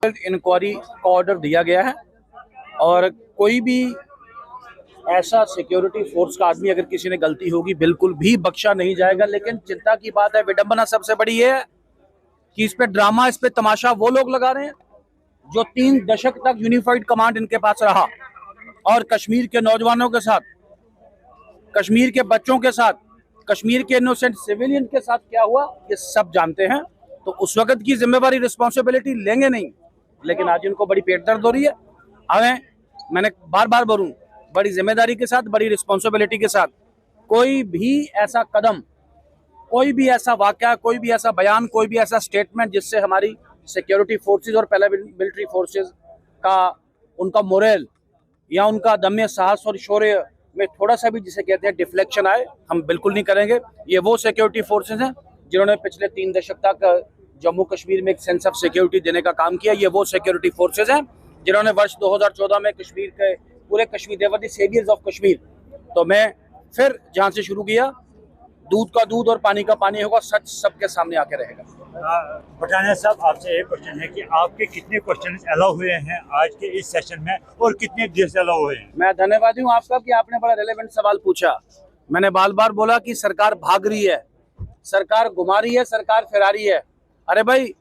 Inquiry का order दिया गया है और कोई भी ऐसा सिक्योरिटी फोर्स का आदमी अगर किसी ने गलती होगी बिल्कुल भी बख्शा नहीं जाएगा। लेकिन चिंता की बात है, विडंबना सबसे बड़ी ये है कि इस पे ड्रामा, इस पे तमाशा वो लोग लगा रहे हैं जो 3 दशक तक यूनिफाइड कमांड इनके पास रहा और कश्मीर के नौजवानों के साथ, कश्मीर के बच्चों के साथ, कश्मीर के इनोसेंट सिविलियन के साथ क्या हुआ ये सब जानते हैं। तो उस वक्त की जिम्मेवारी, रिस्पॉन्सिबिलिटी लेंगे नहीं, लेकिन आज इनको बड़ी पेट दर्द हो रही है। हमें, मैंने बार बार बोलूं, बड़ी जिम्मेदारी के साथ, बड़ी रिस्पॉन्सिबिलिटी के साथ कोई भी ऐसा कदम, कोई भी ऐसा वाकया, कोई भी ऐसा बयान, कोई भी ऐसा स्टेटमेंट जिससे हमारी सिक्योरिटी फोर्सेज और पैरामिलिट्री फोर्सेज का उनका मोरल या उनका दम्य साहस और शौर्य में थोड़ा सा भी जिसे कहते हैं डिफ्लेक्शन आए, हम बिल्कुल नहीं करेंगे। ये वो सिक्योरिटी फोर्सेज हैं जिन्होंने पिछले 3 दशक तक जम्मू कश्मीर में एक सेंस ऑफ सिक्योरिटी देने का काम किया। ये वो सिक्योरिटी फोर्सेज हैं जिन्होंने वर्ष 2014 में कश्मीर के पूरे Kashmir, they were the saviours of Kashmir. तो मैं फिर जहाँ से शुरू किया, दूध का दूध और पानी का पानी होगा, सच सबके सामने आके रहेगा। पठानिया साहब, आपसे एक क्वेश्चन है कि आपके कितने क्वेश्चन अलाउ हुए हैं आज के इस सेशन में और कितने देर से अलाउ हुए हैं? मैं धन्यवादी हूँ आपका कि आपने बड़ा रेलेवेंट सवाल पूछा। मैंने बार बार बोला कि सरकार भाग रही है, सरकार घुमा रही है, सरकार फिरा रही है। अरे भाई,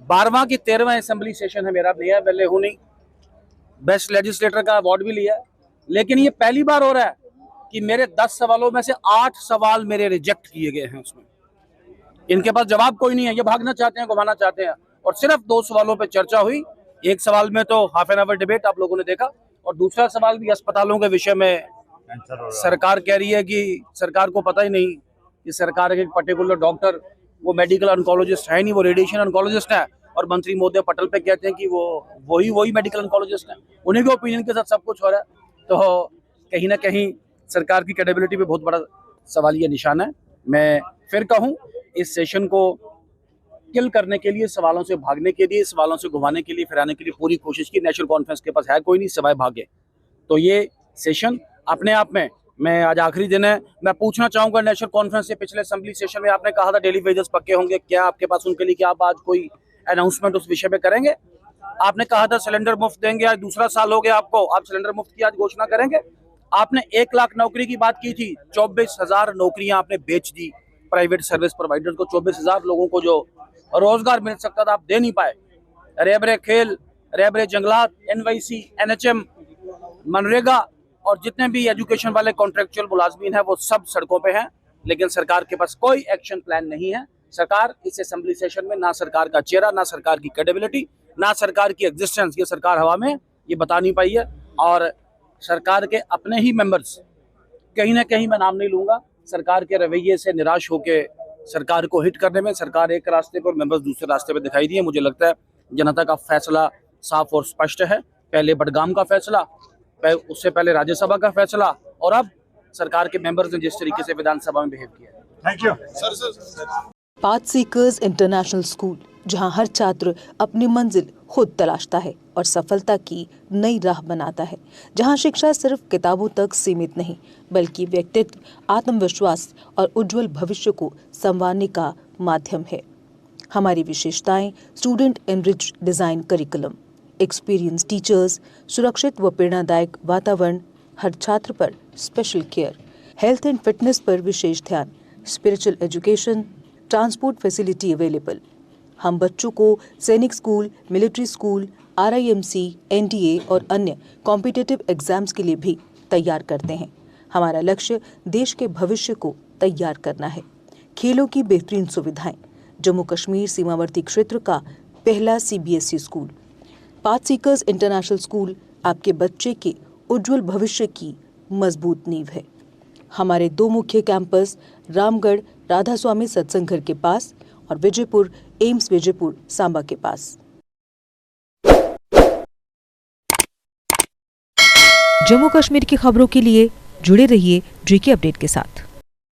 12वां की 13वां असेंबली सेशन है मेरा, नया पहले हूँ नहीं, बेस्ट लेजिस्लेटर का अवार्ड भी लिया, लेकिन ये पहली बार हो रहा है कि मेरे 10 सवालों में से 8 सवाल मेरे रिजेक्ट किए गए हैं। उसमें इनके पास जवाब कोई नहीं है, ये भागना चाहते हैं, घुमाना चाहते हैं। और सिर्फ 2 सवालों पे चर्चा हुई। एक सवाल में तो हाफ एन आवर डिबेट आप लोगों ने देखा, और दूसरा सवाल भी अस्पतालों के विषय में सरकार कह रही है कि सरकार को पता ही नहीं कि सरकार के पर्टिकुलर डॉक्टर वो मेडिकल ऑन्कोलॉजिस्ट है नहीं, वो रेडिएशन ऑन्कोलॉजिस्ट है, और मंत्री महोदय पटल पे कहते हैं कि वो वही मेडिकल ऑन्कोलॉजिस्ट है। उन्हीं के ओपिनियन के साथ सब कुछ हो रहा है। तो कहीं ना कहीं सरकार की क्रेडिबिलिटी पे बहुत बड़ा सवालिया निशान है। मैं फिर कहूँ, इस सेशन को किल करने के लिए, सवालों से भागने के लिए, सवालों से घुमाने के लिए, फिराने के लिए पूरी कोशिश की। नेशनल कॉन्फ्रेंस के पास है कोई नहीं सिवाय भागे। तो ये सेशन अपने आप में, मैं आज आखिरी दिन है, मैं पूछना चाहूंगा नेशनल कॉन्फ्रेंस से, पिछले असेंबली सेशन में आपने कहा था डेली वेजेस पक्के होंगे, क्या आपके पास उनके लिए, क्या आप आज कोई अनाउंसमेंट उस विषय पे करेंगे? आपने कहा था सिलेंडर मुफ्त देंगे, आज दूसरा साल हो गया आपको, आप सिलेंडर मुफ्त की आज घोषणा करेंगे? आपने 1 लाख नौकरी की बात की थी, 24,000 नौकरियां आपने बेच दी प्राइवेट सर्विस प्रोवाइडर को। 24,000 लोगों को जो रोजगार मिल सकता था आप दे नहीं पाए। रेबरे खेल, रेबरे जंगलात, NYC, NHM, मनरेगा और जितने भी एजुकेशन वाले कॉन्ट्रेक्चुअल मुलाजमीन हैं वो सब सड़कों पे हैं, लेकिन सरकार के पास कोई एक्शन प्लान नहीं है। सरकार इस असेंबली सेशन में ना सरकार का चेहरा, ना सरकार की क्रेडिबिलिटी, ना सरकार की एग्जिस्टेंस, ये सरकार हवा में ये बता नहीं पाई है। और सरकार के अपने ही मेंबर्स, कहीं ना कहीं मैं नाम नहीं लूंगा, सरकार के रवैये से निराश होकर सरकार को हिट करने में, सरकार एक रास्ते पर, मेंबर्स दूसरे रास्ते पर दिखाई दिए। मुझे लगता है जनता का फैसला साफ और स्पष्ट है। पहले बडगाम का फैसला, उससे पहले राज्यसभा का फैसला, और अब सरकार के मेंबर्स ने जिस तरीके से विधानसभा में बिहेव किया। Thank you sir. Path seekers international school, जहां हर छात्र अपनी मंजिल खुद तलाशता है और सफलता की नई राह बनाता है, जहां शिक्षा सिर्फ किताबों तक सीमित नहीं बल्कि व्यक्तित्व, आत्मविश्वास और उज्जवल भविष्य को संवारने का माध्यम है। हमारी विशेषताएं: student enrich design curriculum, experience teachers, सुरक्षित व प्रेरणादायक वातावरण, हर छात्र पर special care, health and fitness पर विशेष ध्यान, spiritual education, transport facility available. हम बच्चों को सैनिक school, military school, RIMC, NDA और अन्य कॉम्पिटिटिव एग्जाम्स के लिए भी तैयार करते हैं। हमारा लक्ष्य देश के भविष्य को तैयार करना है। खेलों की बेहतरीन सुविधाएं, जम्मू कश्मीर सीमावर्ती क्षेत्र का पहला CBSE school. Path seekers international school आपके बच्चे के उज्जवल भविष्य की मजबूत नींव है। हमारे 2 मुख्य कैंपस रामगढ़ राधा स्वामी सत्संग घर के पास और विजयपुर एम्स विजयपुर सांबा के पास। जम्मू कश्मीर की खबरों के लिए जुड़े रहिए GK अपडेट के साथ।